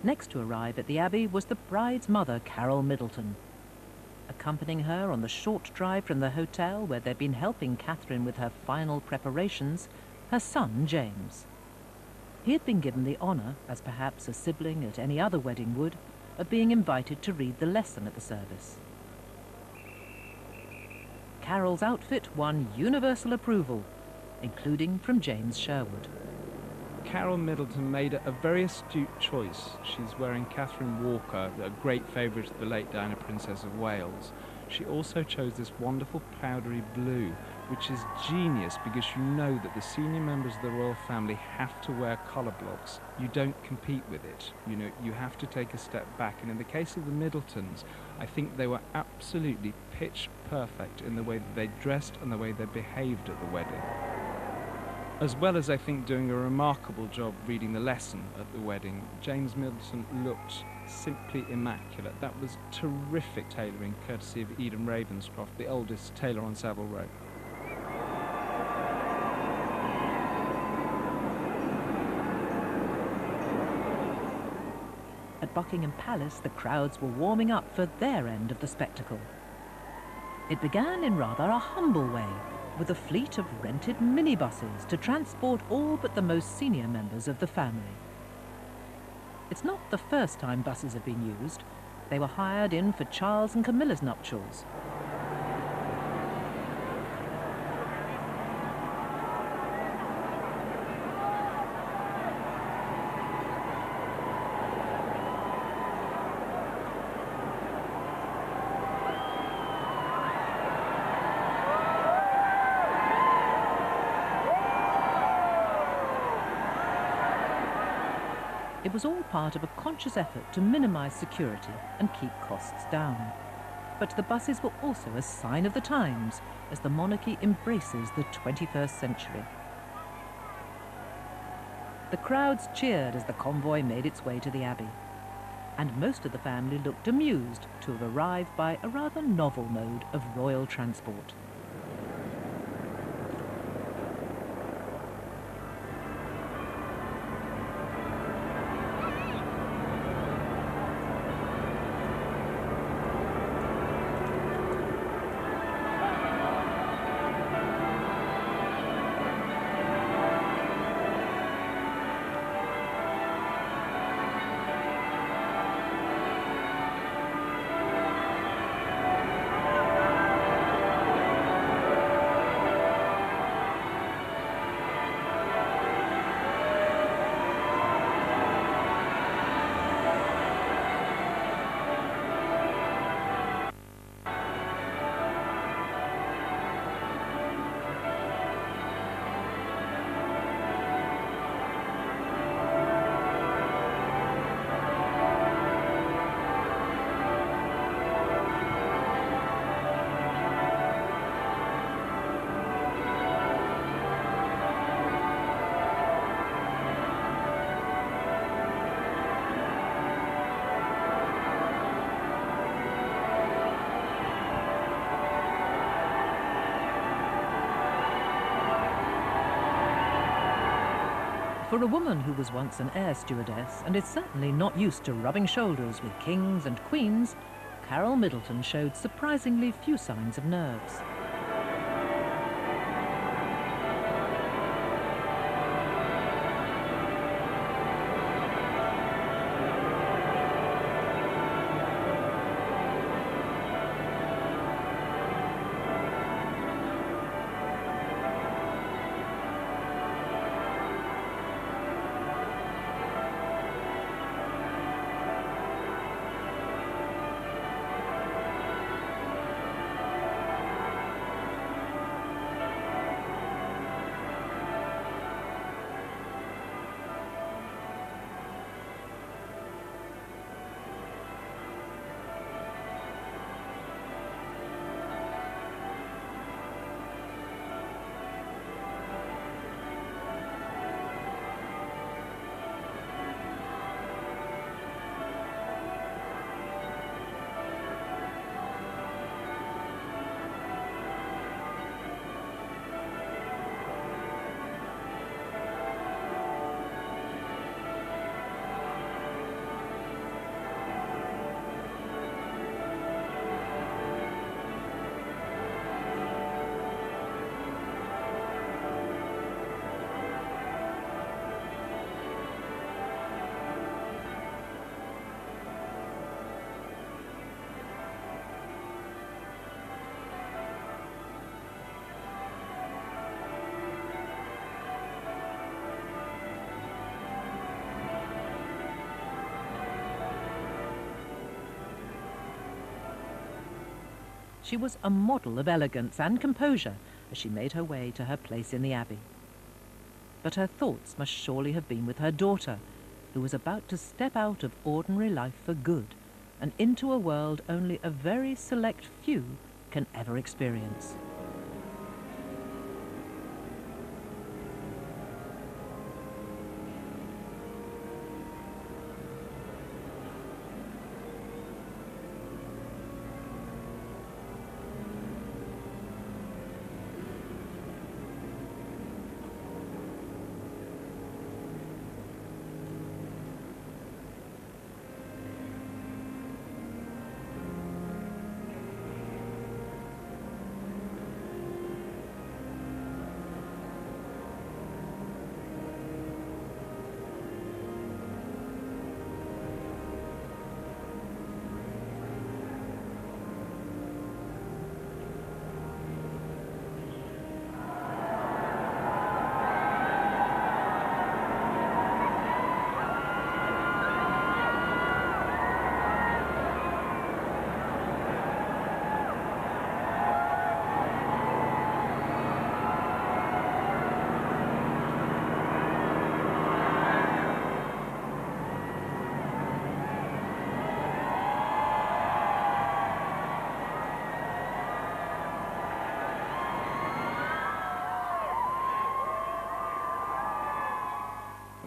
Next to arrive at the Abbey was the bride's mother, Carol Middleton. Accompanying her on the short drive from the hotel where they'd been helping Catherine with her final preparations, her son, James. He had been given the honour, as perhaps a sibling at any other wedding would, of being invited to read the lesson at the service. Carol's outfit won universal approval, including from James Sherwood. Carol Middleton made a very astute choice. She's wearing Catherine Walker, a great favourite of the late Diana, Princess of Wales. She also chose this wonderful powdery blue, which is genius because you know that the senior members of the royal family have to wear colour blocks. You don't compete with it. You know, you have to take a step back. And in the case of the Middletons, I think they were absolutely pitch perfect in the way that they dressed and the way they behaved at the wedding. As well as, I think, doing a remarkable job reading the lesson at the wedding, James Middleton looked simply immaculate. That was terrific tailoring, courtesy of Eden Ravenscroft, the oldest tailor on Savile Row. At Buckingham Palace, the crowds were warming up for their end of the spectacle. It began in rather a humble way, with a fleet of rented minibuses to transport all but the most senior members of the family. It's not the first time buses have been used. They were hired in for Charles and Camilla's nuptials. It was all part of a conscious effort to minimise security and keep costs down. But the buses were also a sign of the times as the monarchy embraces the 21st century. The crowds cheered as the convoy made its way to the Abbey, and most of the family looked amused to have arrived by a rather novel mode of royal transport. For a woman who was once an air stewardess and is certainly not used to rubbing shoulders with kings and queens, Carol Middleton showed surprisingly few signs of nerves. She was a model of elegance and composure as she made her way to her place in the abbey. But her thoughts must surely have been with her daughter, who was about to step out of ordinary life for good and into a world only a very select few can ever experience.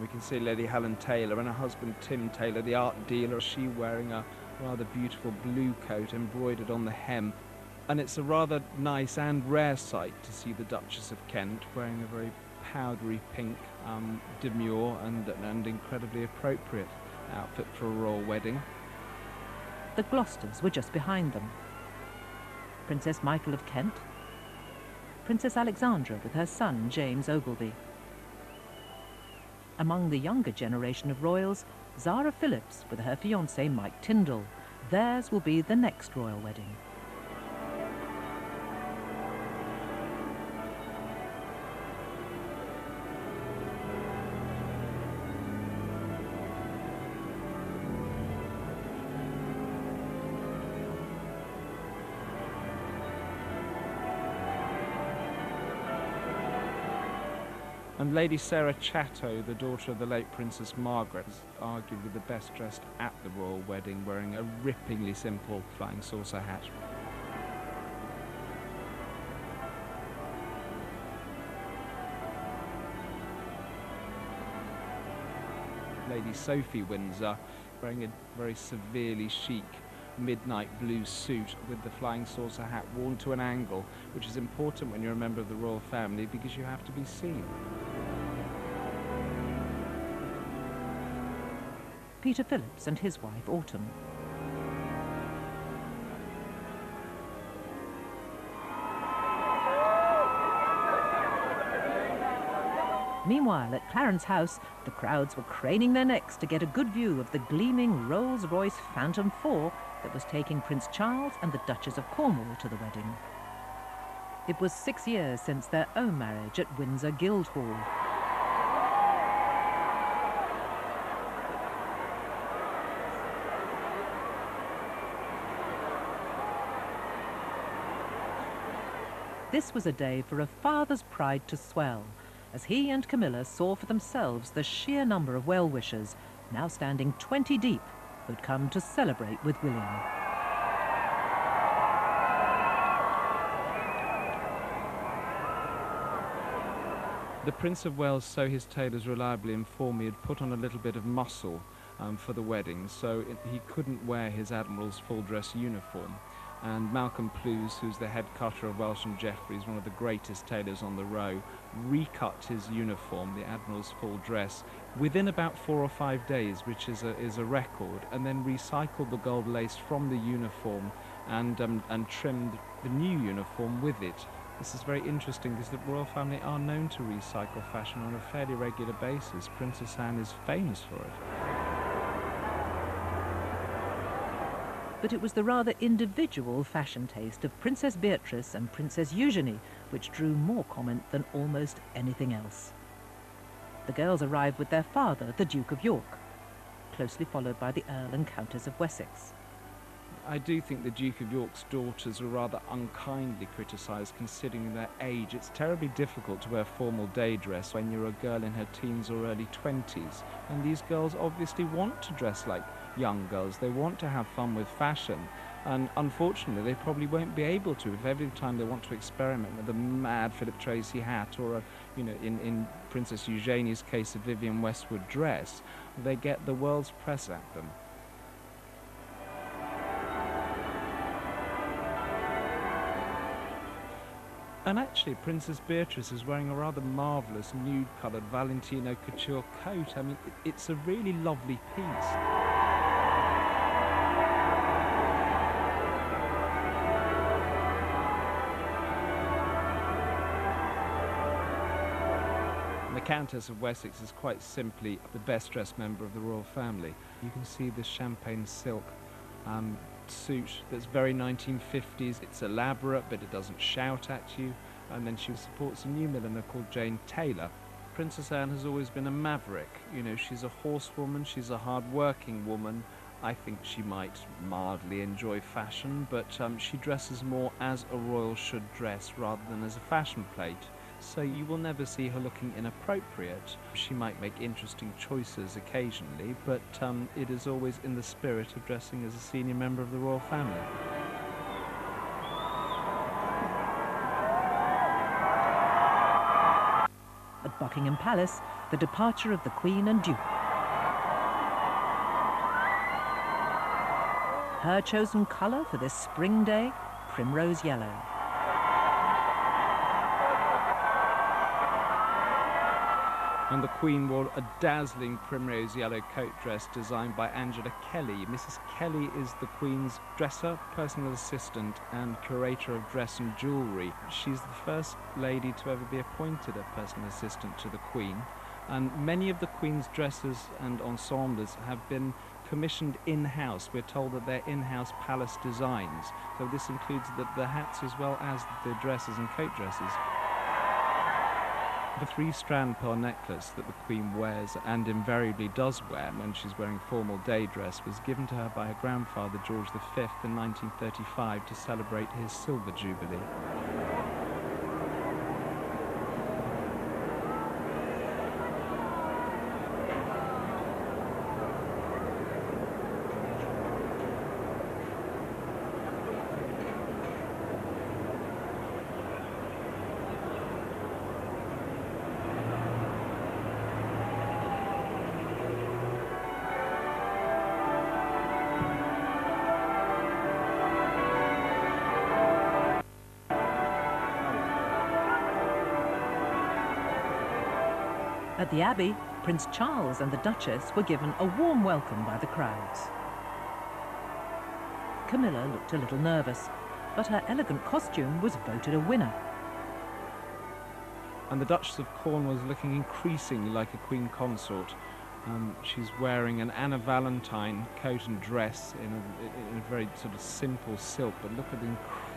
We can see Lady Helen Taylor and her husband Tim Taylor, the art dealer, she wearing a rather beautiful blue coat embroidered on the hem. And it's a rather nice and rare sight to see the Duchess of Kent wearing a very powdery pink, demure and incredibly appropriate outfit for a royal wedding. The Gloucesters were just behind them. Princess Michael of Kent, Princess Alexandra with her son James Ogilvy. Among the younger generation of royals, Zara Phillips with her fiancé Mike Tyndall. Theirs will be the next royal wedding. And Lady Sarah Chatto, the daughter of the late Princess Margaret, is arguably the best dressed at the royal wedding, wearing a ripplingly simple flying saucer hat. Lady Sophie Windsor, wearing a very severely chic midnight blue suit with the flying saucer hat worn to an angle, which is important when you're a member of the royal family because you have to be seen. Peter Phillips and his wife Autumn. Meanwhile, at Clarence House, the crowds were craning their necks to get a good view of the gleaming Rolls-Royce Phantom 4 that was taking Prince Charles and the Duchess of Cornwall to the wedding. It was 6 years since their own marriage at Windsor Guildhall. This was a day for a father's pride to swell, as he and Camilla saw for themselves the sheer number of well-wishers, now standing 20 deep, who'd come to celebrate with William. The Prince of Wales, so his tailors reliably informed me, had put on a little bit of muscle for the wedding, so he couldn't wear his Admiral's full-dress uniform. And Malcolm Plews, who's the head cutter of Welsh and Jeffreys, one of the greatest tailors on the row, recut his uniform, the Admiral's full dress, within about 4 or 5 days, which is a record, and then recycled the gold lace from the uniform and trimmed the new uniform with it. This is very interesting because the royal family are known to recycle fashion on a fairly regular basis. Princess Anne is famous for it. But it was the rather individual fashion taste of Princess Beatrice and Princess Eugenie which drew more comment than almost anything else. The girls arrived with their father, the Duke of York, closely followed by the Earl and Countess of Wessex. I do think the Duke of York's daughters were rather unkindly criticised considering their age. It's terribly difficult to wear formal day dress when you're a girl in her teens or early 20s. And these girls obviously want to dress like young girls. They want to have fun with fashion. And unfortunately, they probably won't be able to if every time they want to experiment with a mad Philip Tracy hat or a, in Princess Eugenie's case, a Vivienne Westwood dress, they get the world's press at them. And actually, Princess Beatrice is wearing a rather marvellous nude-coloured Valentino couture coat. I mean, it's a really lovely piece. The Countess of Wessex is quite simply the best-dressed member of the royal family. You can see the champagne silk suit that's very 1950s. It's elaborate, but it doesn't shout at you. And then she supports a new milliner called Jane Taylor. Princess Anne has always been a maverick. She's a horsewoman, she's a hard-working woman. I think she might mildly enjoy fashion, but she dresses more as a royal should dress rather than as a fashion plate. So you will never see her looking inappropriate. She might make interesting choices occasionally, but it is always in the spirit of dressing as a senior member of the royal family. At Buckingham Palace, the departure of the Queen and Duke. Her chosen colour for this spring day, primrose yellow. And the Queen wore a dazzling primrose yellow coat dress designed by Angela Kelly. Mrs. Kelly is the Queen's dresser, personal assistant and curator of dress and jewellery. She's the first lady to ever be appointed a personal assistant to the Queen. And many of the Queen's dresses and ensembles have been commissioned in-house. We're told that they're in-house palace designs. So this includes the hats as well as the dresses and coat dresses. The three-strand pearl necklace that the Queen wears and invariably does wear when she's wearing formal day dress was given to her by her grandfather George V in 1935 to celebrate his silver jubilee. At the Abbey, Prince Charles and the Duchess were given a warm welcome by the crowds. Camilla looked a little nervous, but her elegant costume was voted a winner. And the Duchess of Cornwall is looking increasingly like a Queen consort. She's wearing an Anna Valentine coat and dress in a very sort of simple silk, but look at the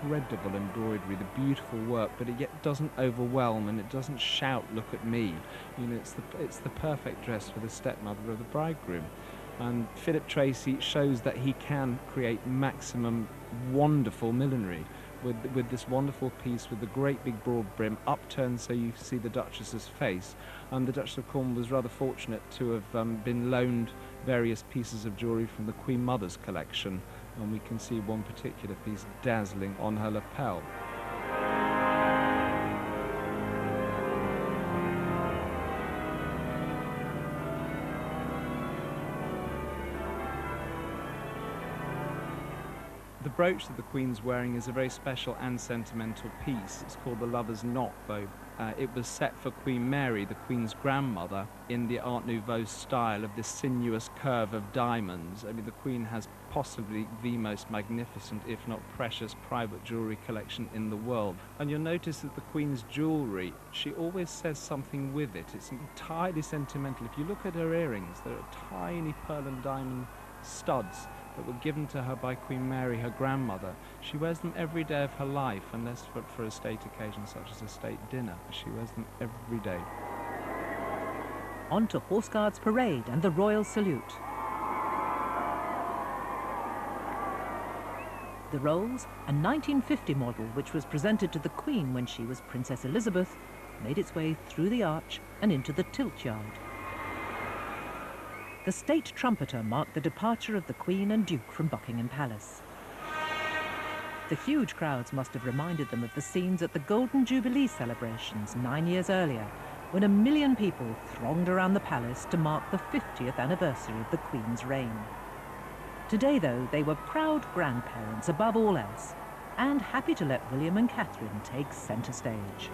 incredible embroidery, the beautiful work, but it yet doesn't overwhelm and it doesn't shout, "Look at me." It's the perfect dress for the stepmother of the bridegroom. And Philip Tracy shows that he can create maximum wonderful millinery with this wonderful piece with the great big broad brim upturned so you see the Duchess's face. And the Duchess of Cornwall was rather fortunate to have been loaned various pieces of jewellery from the Queen Mother's collection, and we can see one particular piece dazzling on her lapel. The brooch that the Queen's wearing is a very special and sentimental piece. It's called the Lover's Knot, though. It was set for Queen Mary, the Queen's grandmother, in the Art Nouveau style of this sinuous curve of diamonds. I mean, the Queen has possibly the most magnificent, if not precious, private jewellery collection in the world. And you'll notice that the Queen's jewellery, she always says something with it. It's entirely sentimental. If you look at her earrings, there are tiny pearl and diamond studs that were given to her by Queen Mary, her grandmother. She wears them every day of her life, unless for a state occasion such as a state dinner. She wears them every day. On to Horse Guards Parade and the Royal Salute. The Rolls, a 1950 model which was presented to the Queen when she was Princess Elizabeth, made its way through the arch and into the tilt yard. The state trumpeter marked the departure of the Queen and Duke from Buckingham Palace. The huge crowds must have reminded them of the scenes at the Golden Jubilee celebrations 9 years earlier, when 1 million people thronged around the palace to mark the 50th anniversary of the Queen's reign. Today, though, they were proud grandparents above all else, and happy to let William and Catherine take centre stage.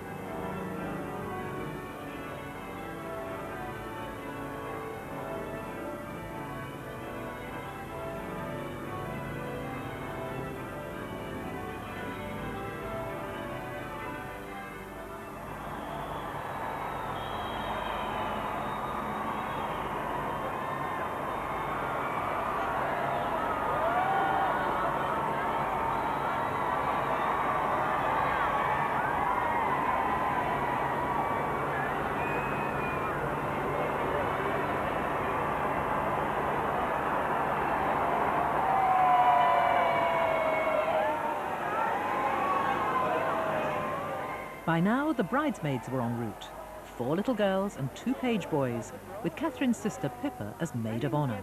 By now, the bridesmaids were en route. 4 little girls and 2 page boys, with Catherine's sister Pippa as maid of honour.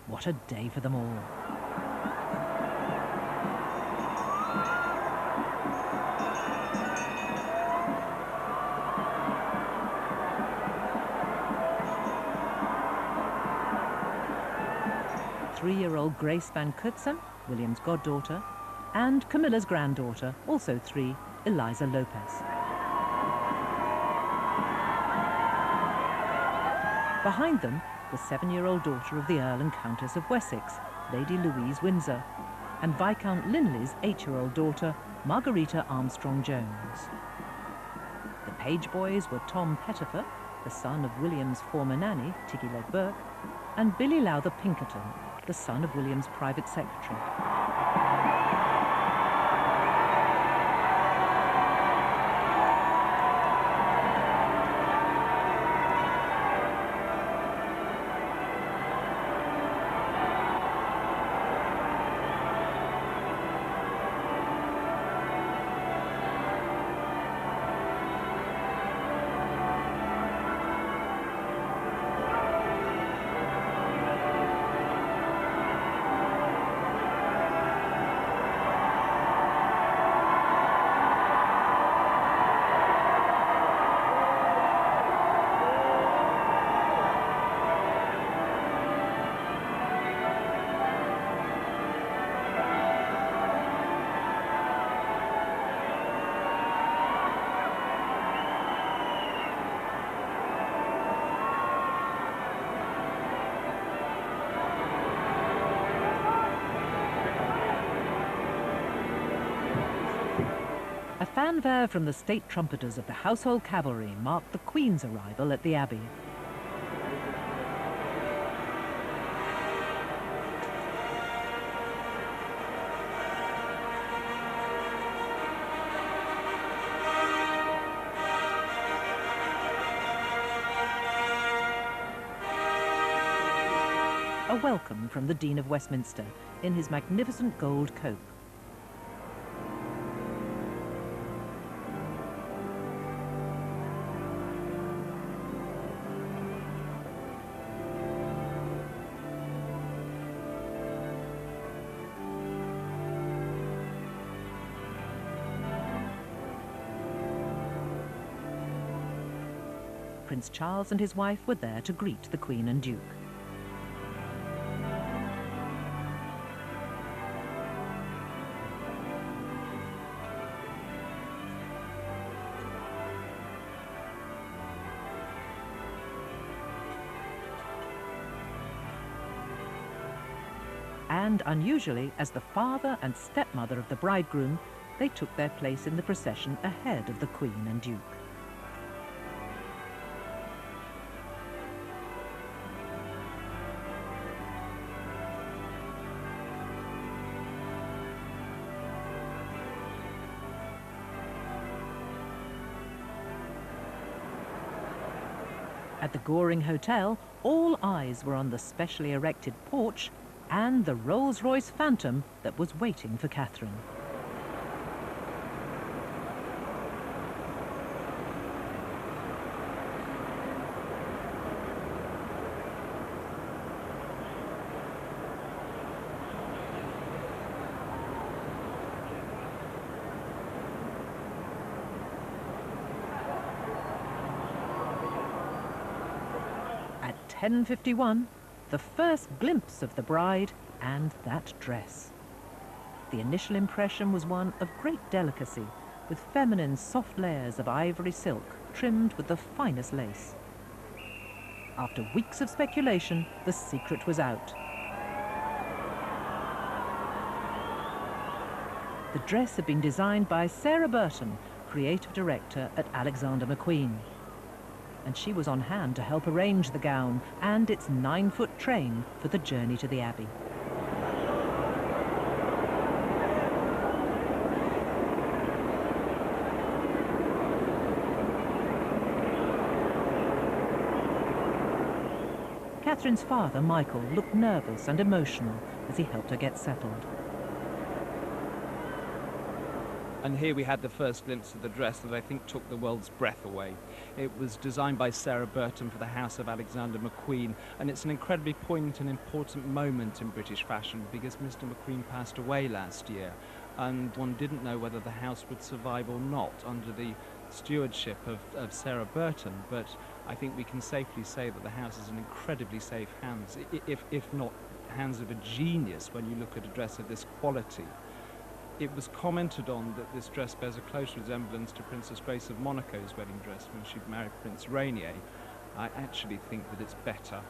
What a day for them all. Three-year-old Grace Van Kutsen, William's goddaughter, and Camilla's granddaughter, also 3, Eliza Lopez. Behind them, the 7-year-old daughter of the Earl and Countess of Wessex, Lady Louise Windsor, and Viscount Linley's 8-year-old daughter, Margarita Armstrong-Jones. The page boys were Tom Pettifer, the son of William's former nanny, Tiggy-Leg Burke, and Billy Lowther Pinkerton, the son of William's private secretary. A fanfare from the state trumpeters of the Household Cavalry marked the Queen's arrival at the Abbey. A welcome from the Dean of Westminster in his magnificent gold cope. Prince Charles and his wife were there to greet the Queen and Duke. And unusually, as the father and stepmother of the bridegroom, they took their place in the procession ahead of the Queen and Duke. At the Goring Hotel, all eyes were on the specially erected porch and the Rolls-Royce Phantom that was waiting for Catherine. At 10:51, the first glimpse of the bride and that dress. The initial impression was one of great delicacy, with feminine soft layers of ivory silk trimmed with the finest lace. After weeks of speculation, the secret was out. The dress had been designed by Sarah Burton, creative director at Alexander McQueen. And she was on hand to help arrange the gown and its 9-foot train for the journey to the Abbey. Catherine's father, Michael, looked nervous and emotional as he helped her get settled. And here we had the first glimpse of the dress that I think took the world's breath away. It was designed by Sarah Burton for the house of Alexander McQueen, and it's an incredibly poignant and important moment in British fashion because Mr. McQueen passed away last year, and one didn't know whether the house would survive or not under the stewardship of Sarah Burton, but I think we can safely say that the house is in incredibly safe hands, if not hands of a genius when you look at a dress of this quality. It was commented on that this dress bears a close resemblance to Princess Grace of Monaco's wedding dress when she married Prince Rainier. I actually think that it's better.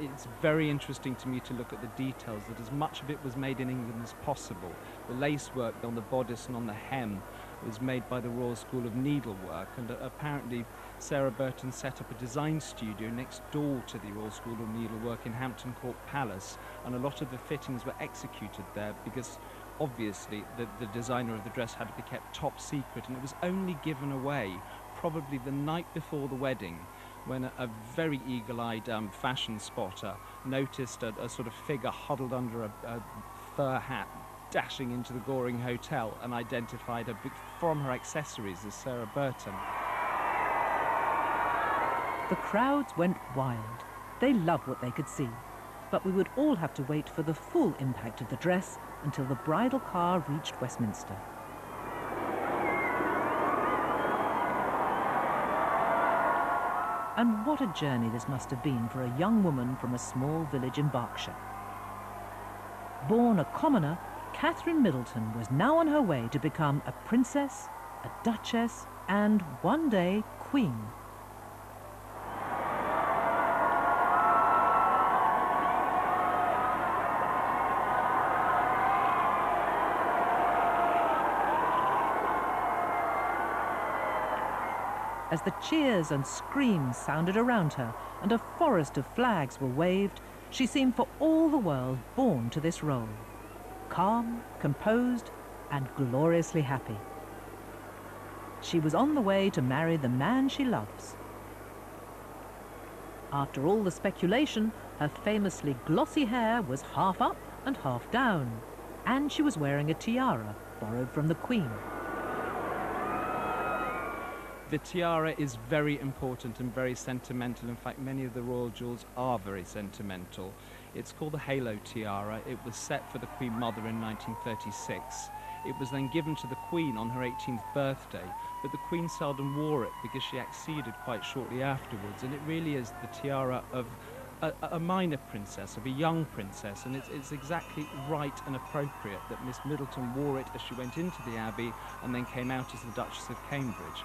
It's very interesting to me to look at the details, that as much of it was made in England as possible. The lace work on the bodice and on the hem was made by the Royal School of Needlework, and apparently Sarah Burton set up a design studio next door to the Royal School of Needlework in Hampton Court Palace, and a lot of the fittings were executed there because obviously the designer of the dress had to be kept top secret, and it was only given away probably the night before the wedding when a very eagle-eyed fashion spotter noticed a sort of figure huddled under a fur hat dashing into the Goring Hotel and identified her from her accessories as Sarah Burton. The crowds went wild. They loved what they could see. But we would all have to wait for the full impact of the dress until the bridal car reached Westminster. And what a journey this must have been for a young woman from a small village in Berkshire. Born a commoner, Catherine Middleton was now on her way to become a princess, a duchess, and one day, queen. As the cheers and screams sounded around her and a forest of flags were waved, she seemed for all the world born to this role. Calm, composed, and gloriously happy. She was on the way to marry the man she loves. After all the speculation, her famously glossy hair was half up and half down, and she was wearing a tiara borrowed from the Queen. The tiara is very important and very sentimental. In fact, many of the royal jewels are very sentimental. It's called the halo tiara. It was set for the Queen Mother in 1936. It was then given to the Queen on her 18th birthday, but the Queen seldom wore it because she acceded quite shortly afterwards, and it really is the tiara of a minor princess, of a young princess, and it's exactly right and appropriate that Miss Middleton wore it as she went into the Abbey and then came out as the Duchess of Cambridge.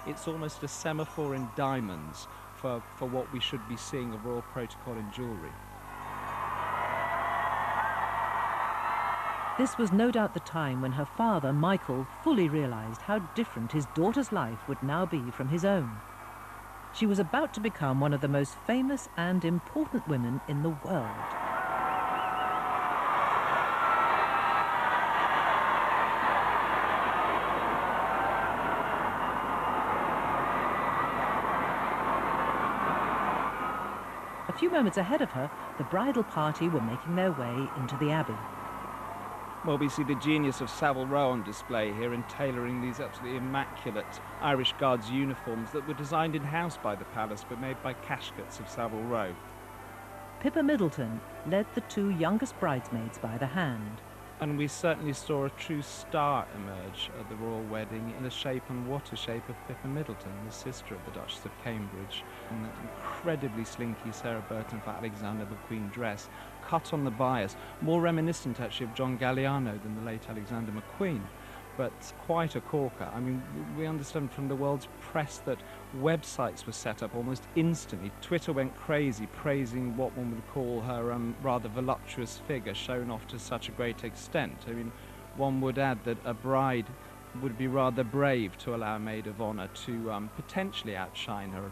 It's almost a semaphore in diamonds for what we should be seeing of royal protocol in jewellery. This was no doubt the time when her father, Michael, fully realised how different his daughter's life would now be from his own. She was about to become one of the most famous and important women in the world. A few moments ahead of her, the bridal party were making their way into the Abbey. Well, we see the genius of Savile Row on display here in tailoring these absolutely immaculate Irish Guards uniforms that were designed in-house by the palace but made by Cashcots of Savile Row. Pippa Middleton led the two youngest bridesmaids by the hand. And we certainly saw a true star emerge at the royal wedding in the shape and what a shape of Pippa Middleton, the sister of the Duchess of Cambridge, in that incredibly slinky Sarah Burton for Alexander McQueen dress, cut on the bias, more reminiscent actually of John Galliano than the late Alexander McQueen, but quite a corker. I mean, we understand from the world's press that websites were set up almost instantly. Twitter went crazy, praising what one would call her rather voluptuous figure, shown off to such a great extent. I mean, one would add that a bride would be rather brave to allow a maid of honour to potentially outshine her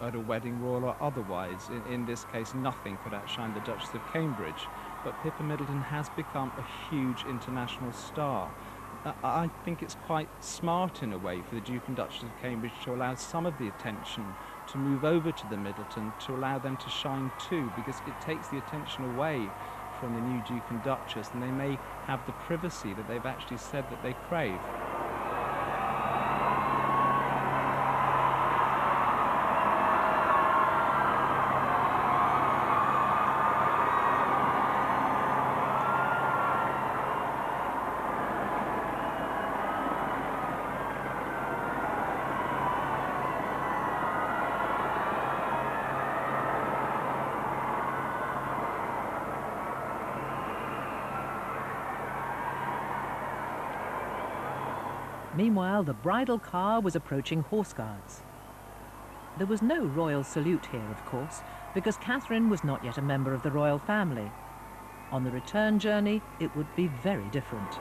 at a wedding, royal or otherwise. In this case, nothing could outshine the Duchess of Cambridge. But Pippa Middleton has become a huge international star. I think it's quite smart in a way for the Duke and Duchess of Cambridge to allow some of the attention to move over to the Middleton, to allow them to shine too, because it takes the attention away from the new Duke and Duchess, and they may have the privacy that they've actually said that they crave. Meanwhile, the bridal car was approaching Horse Guards. There was no royal salute here, of course, because Catherine was not yet a member of the royal family. On the return journey, it would be very different.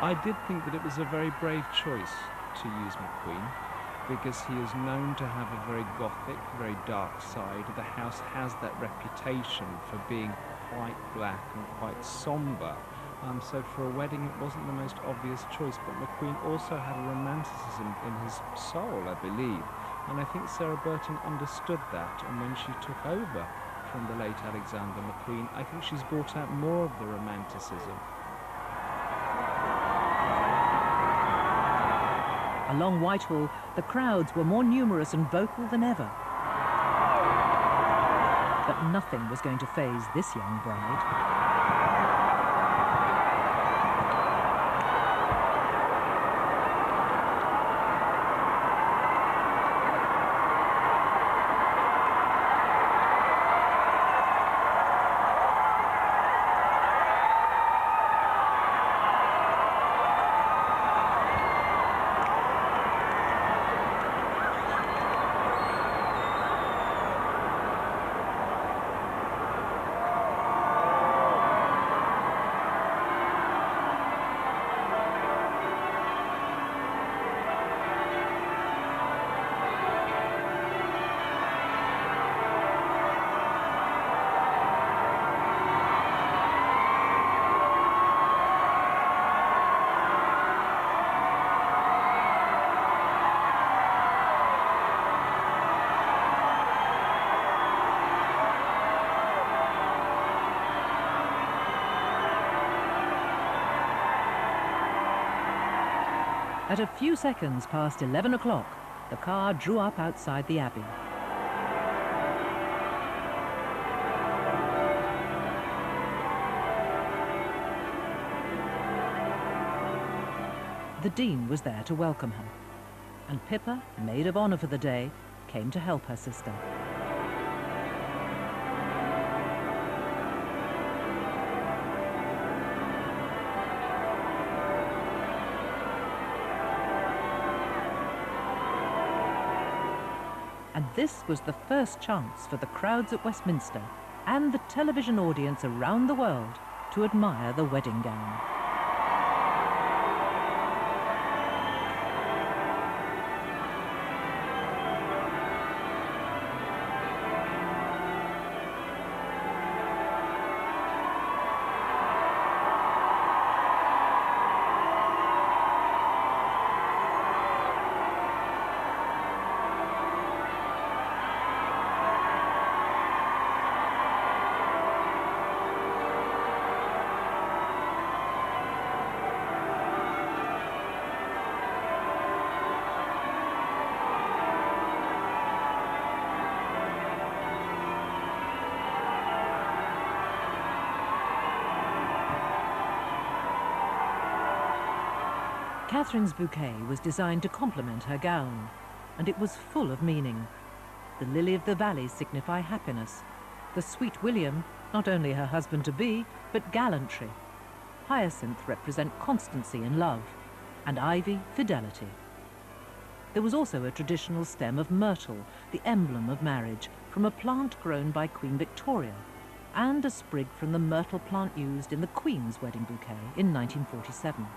I did think that it was a very brave choice to use McQueen, because he is known to have a very gothic, very dark side. The house has that reputation for being quite black and quite sombre. So for a wedding it wasn't the most obvious choice, but McQueen also had a romanticism in his soul, I believe. And I think Sarah Burton understood that, and when she took over from the late Alexander McQueen, I think she's brought out more of the romanticism. Along Whitehall, the crowds were more numerous and vocal than ever. But nothing was going to faze this young bride. At a few seconds past 11 o'clock, the car drew up outside the Abbey. The Dean was there to welcome her, and Pippa, maid of honour for the day, came to help her sister. And this was the first chance for the crowds at Westminster and the television audience around the world to admire the wedding gown. Catherine's bouquet was designed to complement her gown, and it was full of meaning. The lily of the valley signify happiness. The sweet William, not only her husband-to-be, but gallantry. Hyacinth represent constancy and love, and ivy, fidelity. There was also a traditional stem of myrtle, the emblem of marriage, from a plant grown by Queen Victoria, and a sprig from the myrtle plant used in the Queen's wedding bouquet in 1947.